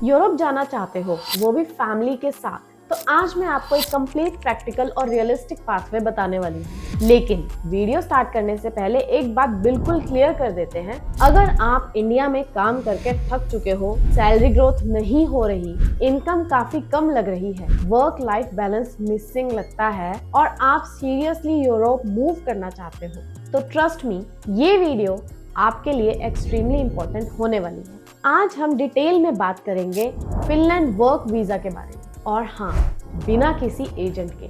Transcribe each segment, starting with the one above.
Europe जाना चाहते हो, वो भी फैमिली के साथ, तो आज मैं आपको एक कंप्लीट प्रैक्टिकल और रियलिस्टिक पाथवे बताने वाली हूँ। लेकिन वीडियो स्टार्ट करने से पहले एक बात बिल्कुल क्लियर कर देते हैं, अगर आप इंडिया में काम करके थक चुके हो, सैलरी ग्रोथ नहीं हो रही, इनकम काफी कम लग रही है, वर्क लाइफ बैलेंस मिसिंग लगता है और आप सीरियसली यूरोप मूव करना चाहते हो, तो ट्रस्ट मी, ये वीडियो आपके लिए एक्सट्रीमली इम्पोर्टेंट होने वाली है। आज हम डिटेल में बात करेंगे फिनलैंड वर्क वीजा के बारे में, और हाँ, बिना किसी एजेंट के।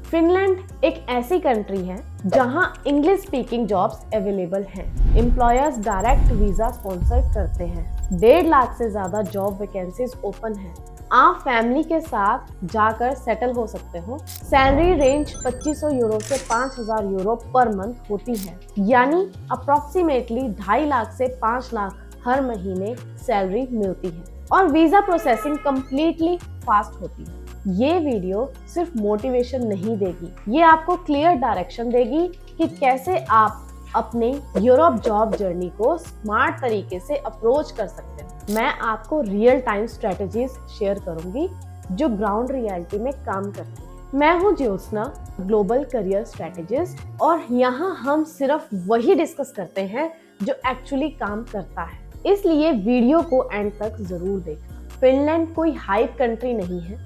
फिनलैंड एक ऐसी कंट्री है जहां इंग्लिश स्पीकिंग जॉब्स अवेलेबल हैं। एम्प्लॉयर्स डायरेक्ट वीजा स्पॉन्सर करते हैं। 1.5 लाख से ज्यादा जॉब वैकेंसीज ओपन है। आप फैमिली के साथ जाकर सेटल हो सकते हो। सैलरी रेंज 2500 यूरो से 5000 यूरो पर मंथ होती है, यानी अप्रोक्सीमेटली 2.5 लाख से 5 लाख हर महीने सैलरी मिलती है। और वीजा प्रोसेसिंग कम्प्लीटली फास्ट होती है। ये वीडियो सिर्फ मोटिवेशन नहीं देगी, ये आपको क्लियर डायरेक्शन देगी कि कैसे आप अपने यूरोप जॉब जर्नी को स्मार्ट तरीके से अप्रोच कर सकते हैं। मैं आपको रियल टाइम स्ट्रेटजीज शेयर करूंगी जो ग्राउंड रियलिटी में काम करती है। मैं हूं ज्योत्सना, ग्लोबल करियर स्ट्रेटेजिस्ट, और यहाँ हम सिर्फ वही डिस्कस करते हैं जो एक्चुअली काम करता है। इसलिए वीडियो को एंड तक जरूर देखना। फिनलैंड कोई हाइप कंट्री नहीं है,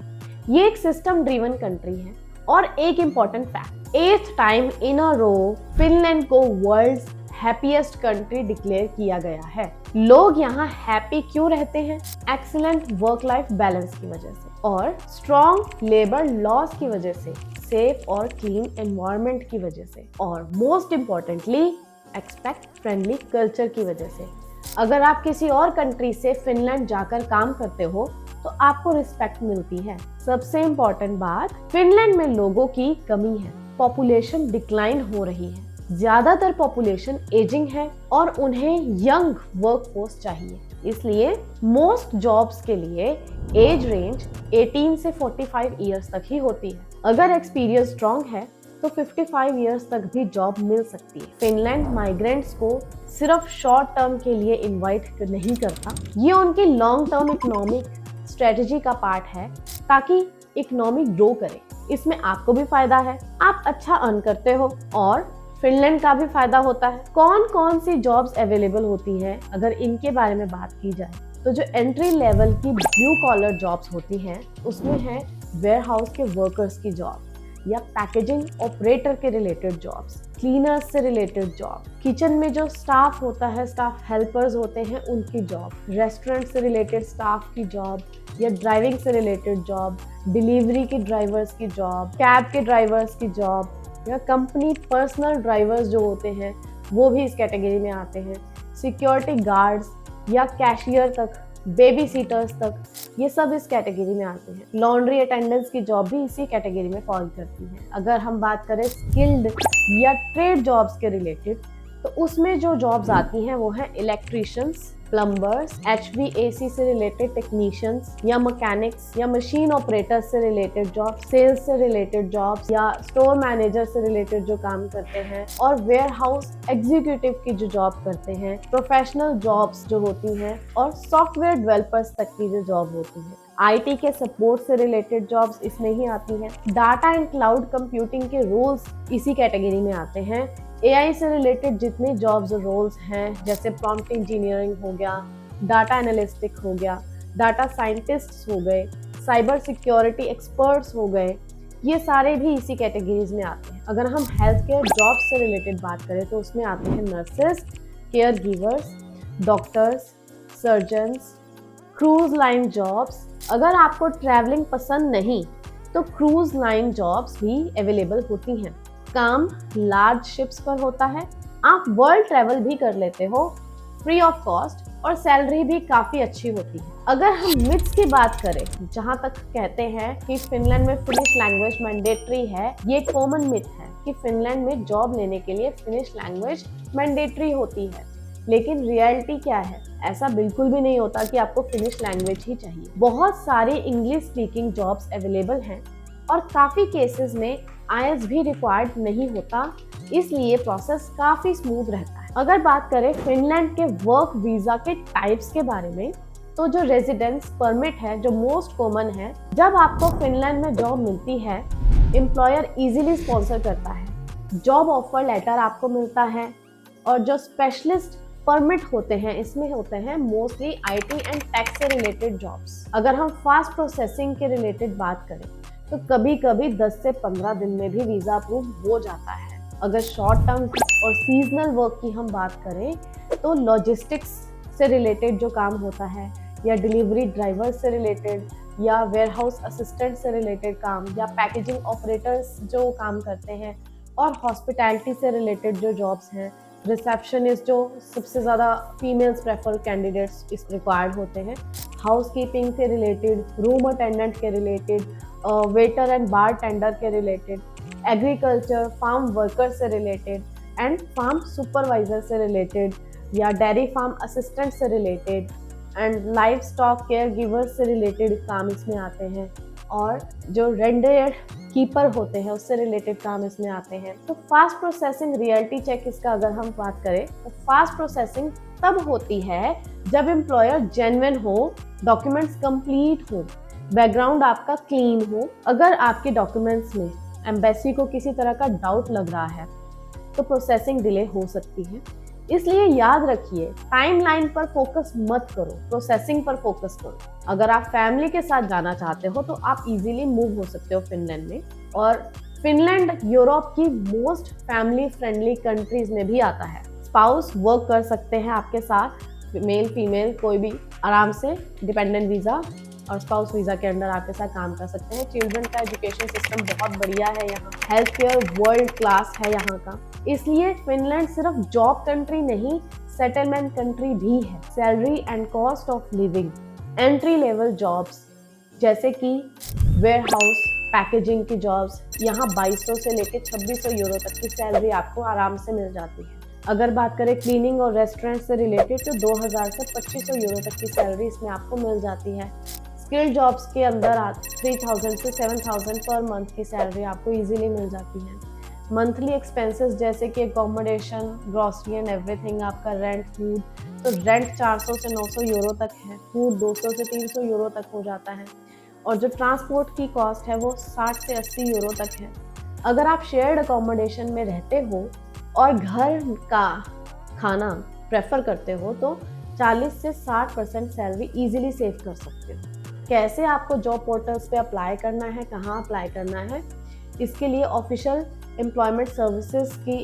ये एक सिस्टम ड्रिवन कंट्री है। और एक important fact, 8th time in a row Finland को वर्ल्ड्स हैप्पीएस्ट कंट्री डिक्लेयर किया गया है। लोग यहाँ हैप्पी क्यों रहते हैं? एक्सीलेंट वर्क लाइफ बैलेंस की वजह से, और स्ट्रॉन्ग लेबर लॉज की वजह से, सेफ और क्लीन एनवायरनमेंट की वजह से, और most importantly expect friendly culture की वजह से। अगर आप किसी और कंट्री से फिनलैंड जाकर काम करते हो तो आपको रिस्पेक्ट मिलती है। सबसे इम्पोर्टेंट बात, फिनलैंड में लोगों की कमी है, पॉपुलेशन डिक्लाइन हो रही है। ज्यादातर पॉपुलेशन एजिंग है और उन्हें यंग वर्कफोर्स चाहिए। इसलिए मोस्ट जॉब्स के लिए एज रेंज 18 से 45 इयर्स तक ही होती है। अगर एक्सपीरियंस स्ट्रॉन्ग है तो 55 इयर्स तक भी जॉब मिल सकती है। फिनलैंड माइग्रेंट्स को सिर्फ शॉर्ट टर्म के लिए इनवाइट नहीं करता, ये उनकी लॉन्ग टर्म इकोनॉमिक स्ट्रेटजी का पार्ट है ताकि इकोनॉमी ग्रो करे। इसमें आपको भी फायदा है, आप अच्छा अर्न करते हो और फिनलैंड का भी फायदा होता है। कौन कौन सी जॉब्स अवेलेबल होती हैं? अगर इनके बारे में बात की जाए तो जो एंट्री लेवल की ब्लू कॉलर जॉब्स होती हैं उसमें है वेयरहाउस के वर्कर्स की जॉब, या पैकेजिंग ऑपरेटर के रिलेटेड जॉब्स, क्लीनर्स से रिलेटेड जॉब, किचन में जो स्टाफ होता है, स्टाफ हेल्पर्स होते हैं उनकी जॉब, रेस्टोरेंट से रिलेटेड स्टाफ की जॉब, या ड्राइविंग से रिलेटेड जॉब, डिलीवरी के ड्राइवर्स की जॉब, कैब के ड्राइवर्स की जॉब, या कंपनी पर्सनल ड्राइवर्स जो होते हैं वो भी इस कैटेगरी में आते हैं, सिक्योरिटी गार्ड्स या कैशियर तक, बेबी सीटर्स तक, ये सब इस कैटेगरी में आते हैं। लॉन्ड्री अटेंडेंस की जॉब भी इसी कैटेगरी में फॉल करती है। अगर हम बात करें स्किल्ड या ट्रेड जॉब्स के रिलेटेड, तो उसमें जो जॉब्स आती हैं वो है इलेक्ट्रिशियंस, प्लम्बर्स, HVAC से रिलेटेड टेक्नीशियंस, या मैकेनिक्स, या मशीन ऑपरेटर्स से रिलेटेड जॉब, सेल्स से रिलेटेड जॉब्स, या स्टोर मैनेजर से रिलेटेड जो काम करते हैं, और वेयर हाउस एग्जीक्यूटिव की जो जॉब करते हैं, प्रोफेशनल जॉब्स जो होती हैं, और सॉफ्टवेयर डेवलपर्स तक की जो जॉब होती है। IT के सपोर्ट से रिलेटेड जॉब्स इसमें ही आती हैं। डाटा एंड क्लाउड कंप्यूटिंग के रोल्स इसी कैटेगरी में आते हैं। AI से रिलेटेड जितने जॉब्स और रोल्स हैं, जैसे प्रॉम्प्ट इंजीनियरिंग हो गया, डाटा एनालिस्टिक हो गया, डाटा साइंटिस्ट्स हो गए, साइबर सिक्योरिटी एक्सपर्ट्स हो गए, ये सारे भी इसी कैटेगरीज में आते हैं। अगर हम हेल्थ केयर जॉब्स से रिलेटेड बात करें तो उसमें आते हैं nurses, care givers, doctors, surgeons, cruise line jobs. अगर आपको ट्रैवलिंग पसंद नहीं तो क्रूज लाइन जॉब्स भी अवेलेबल होती हैं। काम लार्ज शिप्स पर होता है, आप वर्ल्ड ट्रैवल भी कर लेते हो फ्री ऑफ कॉस्ट, और सैलरी भी काफी अच्छी होती है। अगर हम मिथ्स की बात करें, जहां तक कहते हैं कि फिनलैंड में फिनिश लैंग्वेज मैंडेटरी है, ये कॉमन मिथ है कि फिनलैंड में जॉब लेने के लिए फिनिश लैंग्वेज मैंडेटरी होती है। लेकिन रियलिटी क्या है? ऐसा बिल्कुल भी नहीं होता कि आपको फिनिश लैंग्वेज ही चाहिए। बहुत सारी इंग्लिश स्पीकिंग जॉब्स अवेलेबल हैं और काफी केसेस में IELTS भी रिक्वायर्ड नहीं होता, इसलिए प्रोसेस काफी स्मूथ रहता है। अगर बात करें फिनलैंड के वर्क वीजा के टाइप्स के बारे में, तो जो रेजिडेंस परमिट है, जो मोस्ट कॉमन है, जब आपको फिनलैंड में जॉब मिलती है, एम्प्लॉयर इजीली स्पॉन्सर करता है, जॉब ऑफर लेटर आपको मिलता है, और जो स्पेशलिस्ट परमिट होते हैं इसमें होते हैं मोस्टली आईटी एंड टैक्स से रिलेटेड जॉब्स। अगर हम फास्ट प्रोसेसिंग के रिलेटेड बात करें तो कभी कभी 10 से 15 दिन में भी वीजा अप्रूव हो जाता है। अगर शॉर्ट टर्म और सीजनल वर्क की हम बात करें तो लॉजिस्टिक्स से रिलेटेड जो काम होता है, या डिलीवरी ड्राइवर से रिलेटेड, या वेयरहाउस असिस्टेंट से रिलेटेड काम, या पैकेजिंग ऑपरेटर्स जो काम करते हैं, और हॉस्पिटैलिटी से रिलेटेड जो जॉब्स हैं, रिसेप्शनिस्ट जो सबसे ज़्यादा फीमेल्स प्रेफर कैंडिडेट्स इस रिक्वायर्ड होते हैं, हाउसकीपिंग से रिलेटेड, रूम अटेंडेंट के related, waiter and bar tender के रिलेटेड, एग्रीकल्चर फार्म वर्कर से रिलेटेड एंड फार्म सुपरवाइजर से रिलेटेड, या डेयरी फार्म असिस्टेंट से related and live stock care giver से रिलेटेड काम इसमें आते हैं, और जो रेंडर कीपर होते हैं उससे रिलेटेड काम इसमें आते हैं। तो फास्ट प्रोसेसिंग रियलिटी चेक इसका अगर हम बात करें तो फास्ट प्रोसेसिंग तब होती है जब एम्प्लॉयर जेन्युइन हो, डॉक्यूमेंट्स कंप्लीट हो, बैकग्राउंड आपका क्लीन हो। अगर आपके डॉक्यूमेंट्स में एम्बेसी को किसी तरह का डाउट लग रहा है तो प्रोसेसिंग डिले हो सकती है। इसलिए याद रखिए, टाइमलाइन पर फोकस मत करो, प्रोसेसिंग पर फोकस करो। अगर आप फैमिली के साथ जाना चाहते हो तो आप इजीली मूव हो सकते हो फिनलैंड में, और फिनलैंड यूरोप की मोस्ट फैमिली फ्रेंडली कंट्रीज में भी आता है। स्पाउस वर्क कर सकते हैं आपके साथ, मेल फीमेल कोई भी आराम से डिपेंडेंट वीजा और स्पाउस वीजा के अंडर आपके साथ काम कर सकते हैं। चिल्ड्रन का एजुकेशन सिस्टम बहुत बढ़िया है यहाँ, हेल्थ केयर वर्ल्ड क्लास है यहाँ का। इसलिए फिनलैंड सिर्फ जॉब कंट्री नहीं, सेटलमेंट कंट्री भी है। Salary and cost of living, entry level jobs जैसे कि वेयरहाउस पैकेजिंग की जॉब्स, यहाँ 2200 से लेकर 2600 यूरो तक की सैलरी आपको आराम से मिल जाती है। अगर बात करें क्लीनिंग और रेस्टोरेंट से रिलेटेड तो 2000 से 2500 यूरो तक की सैलरी इसमें आपको मिल जाती है। स्किल जॉब्स के अंदर 3000 से 7000 पर मंथ की सैलरी आपको इजीली मिल जाती है। मंथली एक्सपेंसेस जैसे कि अकोमोडेशन, ग्रॉसरी एंड एवरीथिंग, आपका रेंट, फूड, तो रेंट 400 से 900 यूरो तक है, फूड 200 से 300 यूरो तक हो जाता है, और जो ट्रांसपोर्ट की कॉस्ट है वो 60 से 80 यूरो तक है। अगर आप शेयर्ड अकोमोडेशन में रहते हो और घर का खाना प्रेफर करते हो तो 40 से 60% सैलरी इजीली सेव कर सकते हो। कैसे आपको जॉब पोर्टल्स पे अप्लाई करना है, कहाँ अप्लाई करना है, इसके लिए ऑफिशियल एम्प्लॉयमेंट सर्विसेज की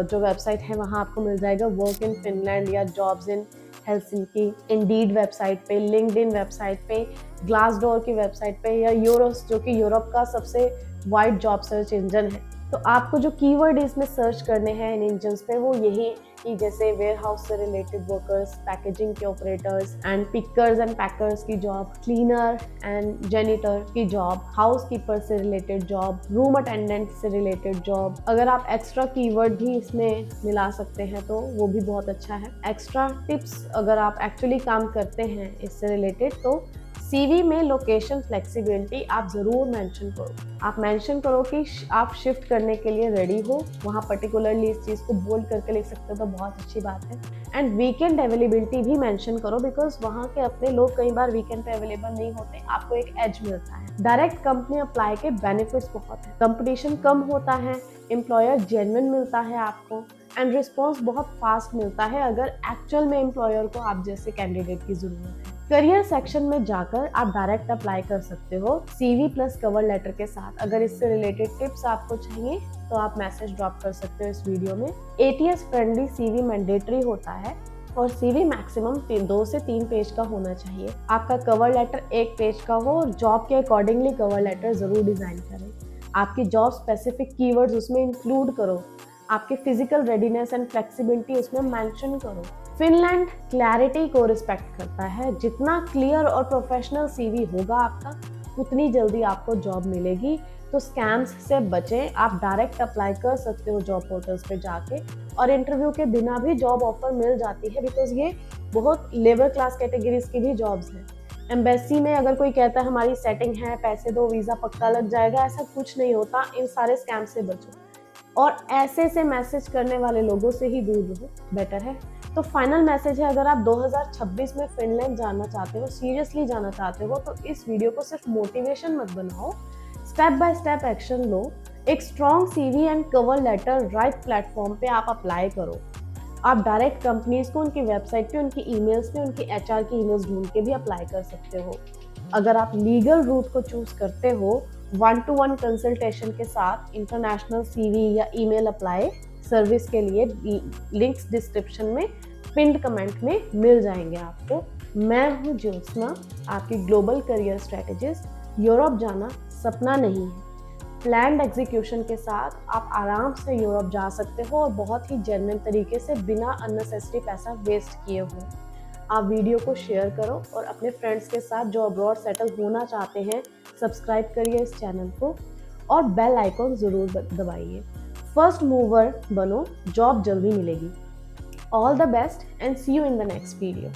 जो वेबसाइट है वहाँ आपको मिल जाएगा, वर्क इन फिनलैंड या jobs in Helsinki, Indeed website पे, लिंक्डइन वेबसाइट पे, ग्लासडोर की वेबसाइट पे, या यूरोस जो कि यूरोप का सबसे वाइड जॉब सर्च इंजन है। तो आपको जो कीवर्ड इसमें सर्च करने हैं इन इंजन्स पे वो यही कि जैसे वेयरहाउस से रिलेटेड वर्कर्स, पैकेजिंग के operators and pickers and packers की जॉब, क्लीनर एंड जेनिटर की जॉब, हाउसकीपर से रिलेटेड जॉब, रूम अटेंडेंट से रिलेटेड जॉब। अगर आप एक्स्ट्रा कीवर्ड भी इसमें मिला सकते हैं तो वो भी बहुत अच्छा है। एक्स्ट्रा टिप्स, अगर आप एक्चुअली काम करते हैं इससे रिलेटेड तो सीवी में लोकेशन फ्लेक्सिबिलिटी आप ज़रूर मेंशन करो। आप मेंशन करो कि आप शिफ्ट करने के लिए रेडी हो, वहाँ पर्टिकुलरली इस चीज़ को बोल्ड करके लिख सकते हो तो बहुत अच्छी बात है। एंड वीकेंड अवेलेबिलिटी भी मेंशन करो, बिकॉज वहाँ के अपने लोग कई बार वीकेंड पे अवेलेबल नहीं होते, आपको एक एज मिलता है। डायरेक्ट कंपनी अप्लाई के बेनिफिट्स बहुत है, कंपटीशन कम होता है, एम्प्लॉयर जेन्युइन मिलता है आपको, एंड रिस्पॉन्स बहुत फास्ट मिलता है अगर एक्चुअल में एम्प्लॉयर को आप जैसे कैंडिडेट की जरूरत है। करियर सेक्शन में जाकर आप डायरेक्ट अप्लाई कर सकते हो सीवी प्लस कवर लेटर के साथ। अगर इससे रिलेटेड टिप्स आपको चाहिए तो आप मैसेज ड्रॉप कर सकते हो इस वीडियो में। एटीएस फ्रेंडली सीवी मैंडेटरी होता है और सीवी मैक्सिमम 2 से 3 पेज का होना चाहिए। आपका कवर लेटर 1 पेज का हो और जॉब के अकॉर्डिंगली कवर लेटर जरूर डिजाइन करें। आपकी जॉब स्पेसिफिक कीवर्ड्स उसमें इंक्लूड करो, आपके फिजिकल रेडीनेस एंड फ्लेक्सिबिलिटी उसमें मेंशन करो। फिनलैंड क्लैरिटी को रिस्पेक्ट करता है, जितना क्लियर और प्रोफेशनल सीवी होगा आपका उतनी जल्दी आपको जॉब मिलेगी। तो स्कैम्स से बचें, आप डायरेक्ट अप्लाई कर सकते हो जॉब पोर्टल्स पे जाके, और इंटरव्यू के बिना भी जॉब ऑफर मिल जाती है, बिकॉज ये बहुत लेबर क्लास कैटेगरीज की भी जॉब्स हैं। एम्बेसी में अगर कोई कहता है हमारी सेटिंग है, पैसे दो, वीज़ा पक्का लग जाएगा, ऐसा कुछ नहीं होता। इन सारे स्कैम से बचो और ऐसे से मैसेज करने वाले लोगों से ही दूर रहो, बेटर है। तो फाइनल मैसेज है, अगर आप 2026 में फिनलैंड जाना चाहते हो, सीरियसली जाना चाहते हो, तो इस वीडियो को सिर्फ मोटिवेशन मत बनाओ, स्टेप बाय स्टेप एक्शन लो। एक strong CV and cover letter right platform पे आप अप्लाई करो। आप डायरेक्ट कंपनीज को उनकी वेबसाइट पे, उनकी ईमेल्स पे, उनकी एचआर की ईमेल्स ढूंढ के भी अप्लाई कर सकते हो। अगर आप लीगल रूट को चूज करते हो, 1-to-1 कंसल्टेशन के साथ इंटरनेशनल सीवी या ईमेल अप्लाई सर्विस के लिए लिंक्स डिस्क्रिप्शन में, पिन्ड कमेंट में मिल जाएंगे आपको। मैं हूँ ज्योत्सना, आपकी ग्लोबल करियर स्ट्रेटेजिस्ट। यूरोप जाना सपना नहीं है, प्लान्ड एग्जीक्यूशन के साथ आप आराम से यूरोप जा सकते हो, और बहुत ही जेन्युइन तरीके से, बिना अननेसेसरी पैसा वेस्ट किए हुए। आप वीडियो को शेयर करो और अपने फ्रेंड्स के साथ जो अब्रॉड सेटल होना चाहते हैं, सब्सक्राइब करिए इस चैनल को और बेल आइकॉन ज़रूर दबाइए। फर्स्ट मूवर बनो, जॉब जल्दी मिलेगी। All the best and see you in the next video.